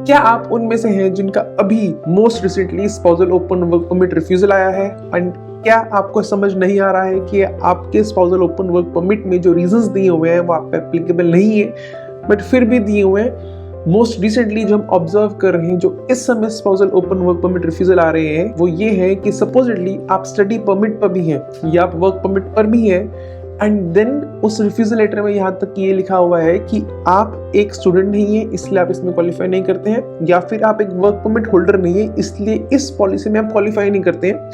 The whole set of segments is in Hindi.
क्या आप उनमें से हैं जिनका अभी most recently spousal open work permit refusal आया है? एंड क्या आपको समझ नहीं आ रहा है कि आपके स्पाउसल ओपन वर्क परमिट में जो रीजंस दिए हुए हैं वो आप पे एप्लीकेबल नहीं है, बट फिर भी दिए हुए हैं? मोस्ट रिसेंटली जो हम ऑब्जर्व कर रहे हैं, जो इस समय spousal open work permit refusal आ रहे हैं, वो ये है कि सपोजिटली आप स्टडी परमिट पर भी हैं या आप वर्क परमिट पर भी हैं, एंड देन उस रिफ्यूजल लेटर में यहाँ तक ये लिखा हुआ है कि आप एक स्टूडेंट नहीं है इसलिए आप इसमें क्वालिफाई नहीं करते हैं, या फिर आप एक वर्क परमिट होल्डर नहीं है इसलिए इस पॉलिसी में आप क्वालिफाई नहीं करते हैं।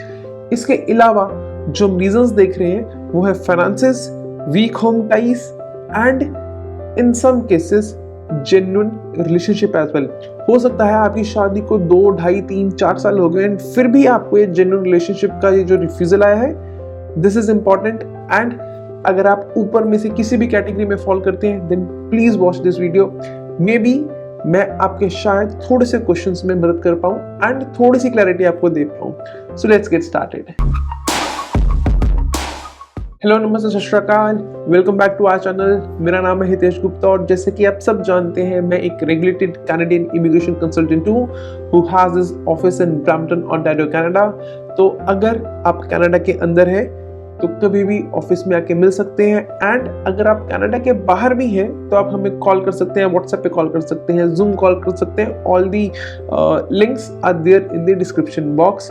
इसके अलावा जो हम रीजंस देख रहे हैं वो है finances, weak home ties and in some cases genuine relationship as well. हो सकता है आपकी शादी को 2, 2.5, 3, 4 साल हो गए एंड फिर भी आपको ये जेन्युइन रिलेशनशिप का ये जो रिफ्यूजल आया है, दिस इज इंपॉर्टेंट। एंड अगर आप ऊपर में से किसी भी कैटेगरी में फॉल करते हैं then please watch this video. Maybe मैं आपके शायद थोड़े से क्वेश्चंस में मदद कर पाऊं एंड थोड़ी सी क्लैरिटी आपको दे पाऊं। So let's get started. Hello, नमस्ते, सत श्री अकाल, welcome back to our channel. मेरा नाम है हितेश गुप्ता और जैसे कि आप सब जानते हैं मैं एक रेगुलेटेड कैनेडियन इमिग्रेशन कंसल्टेंट हूँ who has his office in Brampton, Ontario, Canada. तो अगर आप कनाडा के अंदर हैं तो कभी भी ऑफिस में आके मिल सकते हैं, एंड अगर आप कनाडा के बाहर भी हैं तो आप हमें कॉल कर सकते हैं, व्हाट्सएप पे कॉल कर सकते हैं, जूम कॉल कर सकते हैं। All the links are there in the description box.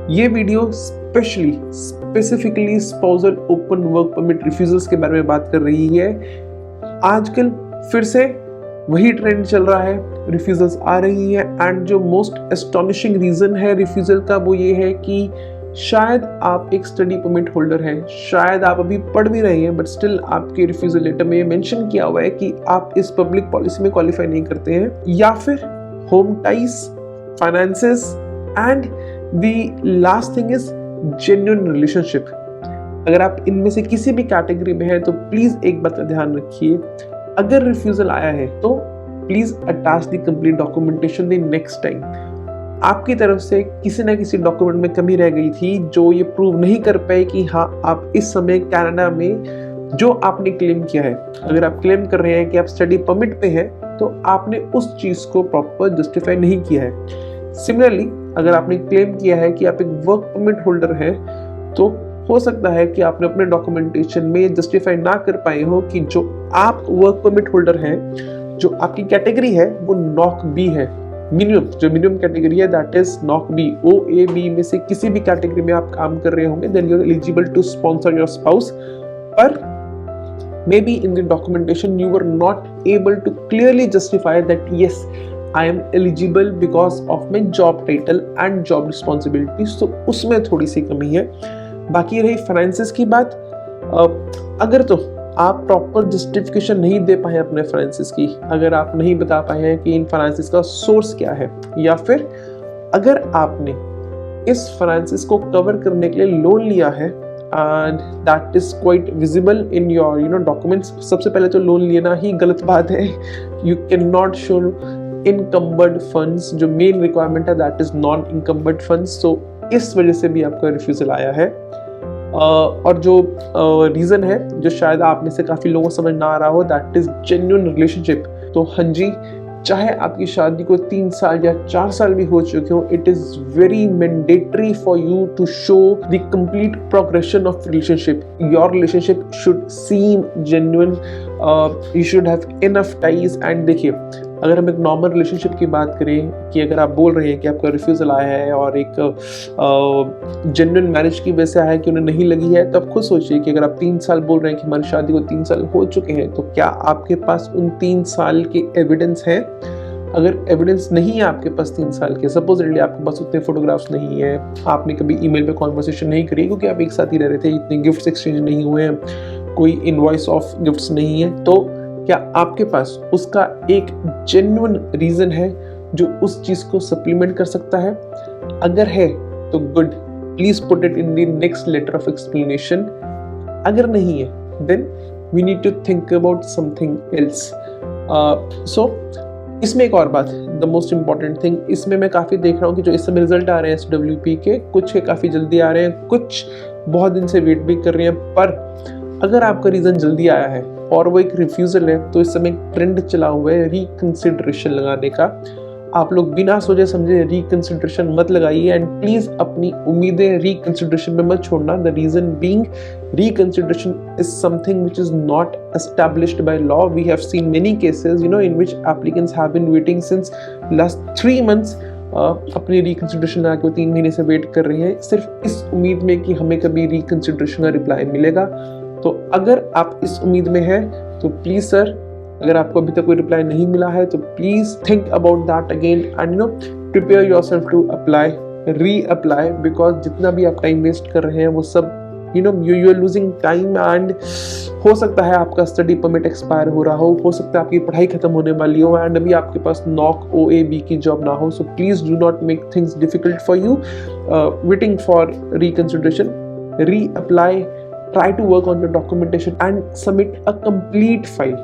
ये video specifically spousal open work permit refusals के बारे में बात कर रही है। आजकल फिर से वही ट्रेंड चल रहा है, रिफ्यूजल्स आ रही है, एंड जो मोस्ट एस्टोनिशिंग रीजन है रिफ्यूजल का वो ये है कि शायद आप एक स्टडी परमिट होल्डर हैं, शायद आप अभी पढ़ भी रहे हैं, बट स्टिल आपके रिफ्यूजल लेटर में ये मेंशन किया हुआ है कि आप इस पब्लिक पॉलिसी में क्वालिफाई नहीं करते हैं, या फिर home ties, finances and the last thing is genuine relationship. अगर आप इनमें से किसी भी कैटेगरी में हैं तो प्लीज एक बात का ध्यान रखिए, अगर रिफ्यूजल आया है तो please attach the complete documentation the next time. आपकी तरफ से किसी ना किसी डॉक्यूमेंट में कमी रह गई थी जो ये प्रूव नहीं कर पाए कि हाँ आप इस समय कनाडा में जो आपने क्लेम किया है, अगर आप क्लेम कर रहे हैं कि आप स्टडी परमिट पे हैं तो आपने उस चीज को प्रॉपर जस्टिफाई नहीं किया है। सिमिलरली अगर आपने क्लेम किया है कि आप एक वर्क परमिट होल्डर हैं तो हो सकता है कि आपने अपने डॉक्यूमेंटेशन में जस्टिफाई ना कर पाए हो कि जो आप वर्क परमिट होल्डर हैं, जो आपकी कैटेगरी है वो नॉक बी है, मिनिमम कैटेगरी है, that is NOC B. O A B में से किसी भी कैटेगरी में आप काम कर रहे होंगे then you are eligible to sponsor your spouse, पर may be in the documentation you were not able to clearly justify that yes I am eligible because of my job title and job responsibilities, तो उसमें थोड़ी सी कमी है। बाकी रही फाइनेंसेस की बात, अगर तो आप प्रॉपर जस्टिफिकेशन नहीं दे पाए अपने फाइनेंसेस की, अगर आप नहीं बता पाए हैं कि इन फाइनेंसेस का सोर्स क्या है, या फिर अगर आपने इस फाइनेंसेस को कवर करने के लिए लोन लिया है and that is quite visible in your documents. सबसे पहले तो लोन लेना ही गलत बात है, you can not show encumbered funds, जो मेन रिक्वायरमेंट है that is non encumbered funds, so इस वजह से भी आपका रिफ्यूजल आया है। और जो रीजन है जो शायद आप में से काफी लोगों को समझ ना आ रहा हो, दैट इज जेन्युइन रिलेशनशिप। तो हाँ जी, चाहे आपकी शादी को 3 साल या 4 साल भी हो चुके हो, it is very mandatory for you to show the complete progression of relationship. Your relationship should seem genuine, you should have enough ties. And देखिए, अगर हम एक नॉर्मल रिलेशनशिप की बात करें कि अगर आप बोल रहे हैं कि आपका रिफ्यूजल आया है और एक जेन्युइन मैरिज की वजह से आया है कि उन्हें नहीं लगी है, तो आप खुद सोचिए कि अगर आप 3 साल बोल रहे हैं कि हमारी शादी को 3 साल हो चुके हैं, तो क्या आपके पास उन 3 साल के एविडेंस हैं? अगर एविडेंस नहीं है आपके पास 3 साल के, सपोजिटली आपके पास उतने फोटोग्राफ्स नहीं है, आपने कभी ईमेल पे कॉन्वर्सेशन नहीं करी क्योंकि आप एक साथ ही रह रहे थे, इतने गिफ्ट्स एक्सचेंज नहीं हुए हैं, कोई इनवॉइस ऑफ गिफ्ट्स नहीं है, तो क्या आपके पास उसका एक जेन्युइन रीजन है जो उस चीज को सप्लीमेंट कर सकता है? अगर है तो good, please put it in the next letter of explanation. अगर नहीं है then we need to think about something else. So इसमें एक और बात, द मोस्ट इंपॉर्टेंट थिंग, इसमें मैं काफ़ी देख रहा हूँ कि जो इस समय रिजल्ट आ रहे हैं SWP के, कुछ के काफ़ी जल्दी आ रहे हैं, कुछ बहुत दिन से वेट भी कर रहे हैं। पर अगर आपका रीज़न जल्दी आया है और वो एक रिफ्यूज़ल है, तो इस समय ट्रेंड चला हुआ है रिकंसिडरेशन लगाने का। आप लोग बिना सोचे समझे रिकंसिडरेशन मत लगाइए एंड प्लीज अपनी उम्मीदें रिकंसिडरेशन में मत छोड़ना. The reason being reconsideration is something which is not established by law. We have seen many cases in which applicants have been waiting since last 3 months. अपनी रिकंसिडरेशन आके 3 महीने से वेट कर रहे हैं सिर्फ इस उम्मीद में कि हमें कभी रिकंसिडरेशन का रिप्लाई मिलेगा. तो अगर आप इस उम्मीद में हैं तो प्लीज सर, अगर आपको अभी तक कोई रिप्लाई नहीं मिला है तो please think about that again and prepare yourself to apply, reapply, because जितना भी आप टाइम वेस्ट कर रहे हैं वो सब you are losing time and हो सकता है आपका स्टडी परमिट एक्सपायर हो रहा हो सकता है आपकी पढ़ाई खत्म होने वाली हो एंड अभी आपके पास नॉक OAB की जॉब ना हो. So please do not make things difficult for you waiting for reconsideration. Reapply, try to work on your documentation and submit a complete file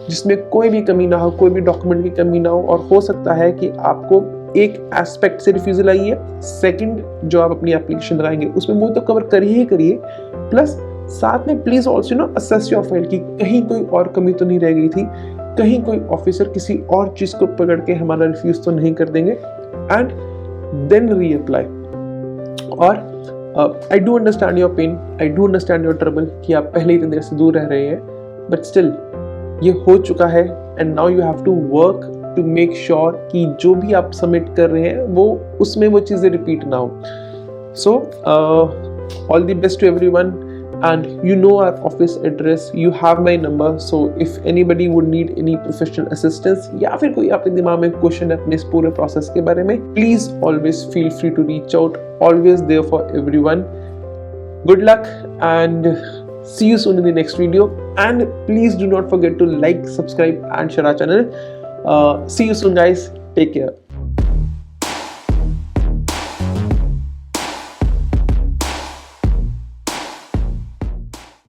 जिसमें कोई भी कमी ना हो, कोई भी डॉक्यूमेंट की कमी ना हो. और हो सकता है कि आपको एक एस्पेक्ट से रिफ्यूजल आई है, सेकंड जो आप अपनी एप्लीकेशन लगाएंगे उसमें वो तो कवर करिए प्लस साथ में please also assess your file कि कहीं कोई और कमी तो नहीं रह गई थी, कहीं कोई ऑफिसर किसी और चीज को पकड़ के हमारा रिफ्यूज तो नहीं कर देंगे एंड देन रीअप्लाई. और I do understand your pain, I do understand your trouble कि आप पहले इतने देर से दूर रह रहे हैं, बट स्टिल ये हो चुका है and now you have to work to make sure कि जो भी आप सबमिट कर रहे हैं वो उसमें वो चीज़ें रिपीट ना हो. So all the best to everyone and you know our office address, you have my number, so if anybody would need any professional assistance या फिर कोई आपके दिमाग में क्वेश्चन है अपने इस पूरे प्रोसेस के बारे में, please always feel free to reach out, always there for everyone. Good luck and see you soon in the next video, and please do not forget to like, subscribe and share our channel. See you soon guys, take care.